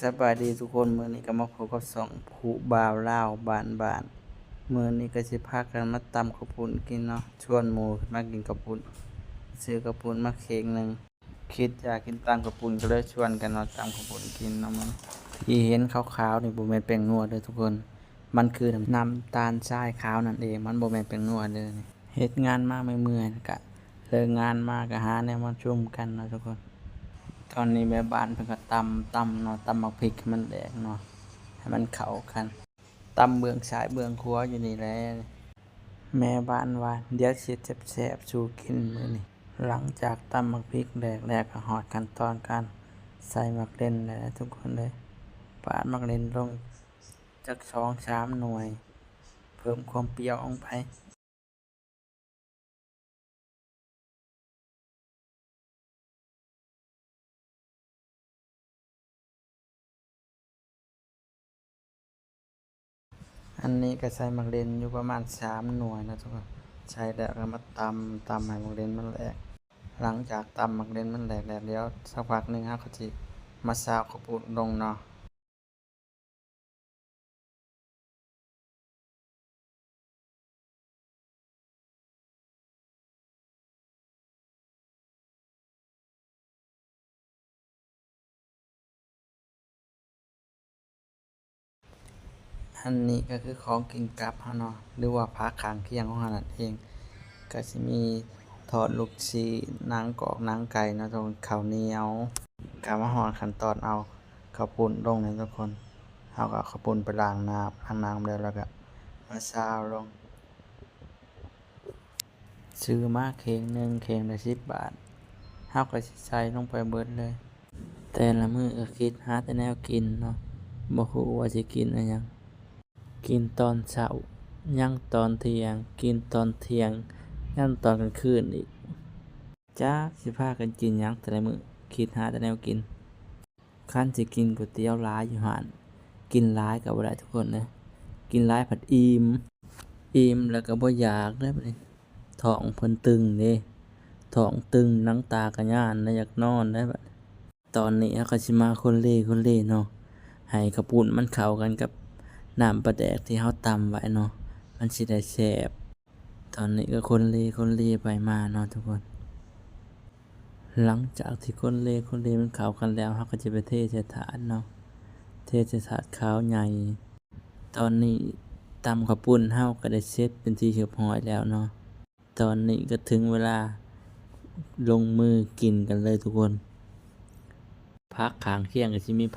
สบายดีทุกคนมื้อนี้ก็มาพบกับสองผู้บ่าวลาวบ้านมื้อนี้ก็สิพากันมาตำข้าวปุ้นกินเนาะชวนหมู่มากินข้าวปุ้นซื้อข้าวปุ้นมาเข่งหนึงคิดอยากกินตำข้าวปุ้นก็เลยชวนกันเนาะตำข้าวปุ้นกินเนาะมันที่เห็นขาวๆนี่บ่แม่นแป้งนัวเด้อทุกคนมันคือน้ำตาลทรายขาวนั่นเองมันบ่แม่นแป้งนัวเด้อนี่เฮ็ดงานมาเมื่อยๆก็เลิกงานมาก็หาแนวมาชุมกันเนาะทุกคนตอนนี้แม่บ้านเพิ่นก็ตำเนาะตำบักพริกให้มันแดกเนาะให้มันเข้ากันตำเบื้องซ้ายเบื้องขวาอยู่นี่แหละแม่บ้านว่าเดี๋ยวสิเฮ็ดแซ่บๆสู่กินมื้อนี้หลังจากตำบักพริกแดกแล้วก็ฮอดขั้นตอนการใส่มักเล่นแล้วทุกคนเลยปาดมักเล่นลงจัก 2-3 หน่วย เพิ่มความเปรี้ยวลงไปอันนี้ก็ใส่มักเล่นอยู่ประมาณ3 หน่วยนะทุกคนใช้แล้วก็มาตำให้มักเล่นมันแหลกหลังจากตำมักเล่นมันแหลกแล้วเดี๋ยวสักพักหนึงเราก็สิมาซาวข้าวปุ้นลงเนาะอันนี้ก็คือของกินกับเฮาเนาะหรือว่าผักข้างเคียงของเฮานั่นเองก็สิมีทอดลูกชิ้นหนังกอกหนังไก่เนาะทุกคนข้าวเหนียวก็มาฮอดขั้นตอนเอาข้าวปุ้นลงนี่ทุกคนเฮาก็เอาข้าวปุ้นไปล้างน้ำแล้วก็มาซาวลงซื้อมาเข่งหนึงเข่งละ10 บาทเฮาก็สิใส่ลงไปเบิดเลยแต่ละมื้อก็คิดหาแต่แนวกินเนาะบ่รู้ว่าสิกินอิหยังกินตอนเช้ายังตอนเที่ยงกินตอนเที่ยงยังตอนกลางคืนอีกจักสิพากันกินหยังแต่ละมื้อคิดหาแต่แนวกินคันสิกินก๋วยเตี๋ยวหลายอยู่หั้นกินหลายก็บ่ได้ทุกคนเด้อกินหลายผัดอิ่มแล้วก็บ่อยากเด้อบัดนี้ท้องเพิ่นตึงเด้ท้องตึงหนังตาก็ย้านแล้วอยากนอนได้บัดตอนนี้เราก็สิมาคนเล่เนาะให้ข้าวปุ้นมันเข้ากันกับน้ำปลาแดกที่เราตำไว้เนาะมันสิได้แซ่บตอนนี้ก็คนเล่ไปมาเนาะทุกคนหลังจากที่คนเล่มันเข้ากันแล้วเราก็จะไปเทใส่ถาดเนาะเทใส่ถาดขาวใหญ่ตอนนี้ตำข้าวปุ้นเฮาก็ได้เสร็จเป็นที่เรียบร้อยแล้วเนาะตอนนี้ก็ถึงเวลาลงมือกินกันเลยทุกคนผักข้างเคียงก็สิมีผัก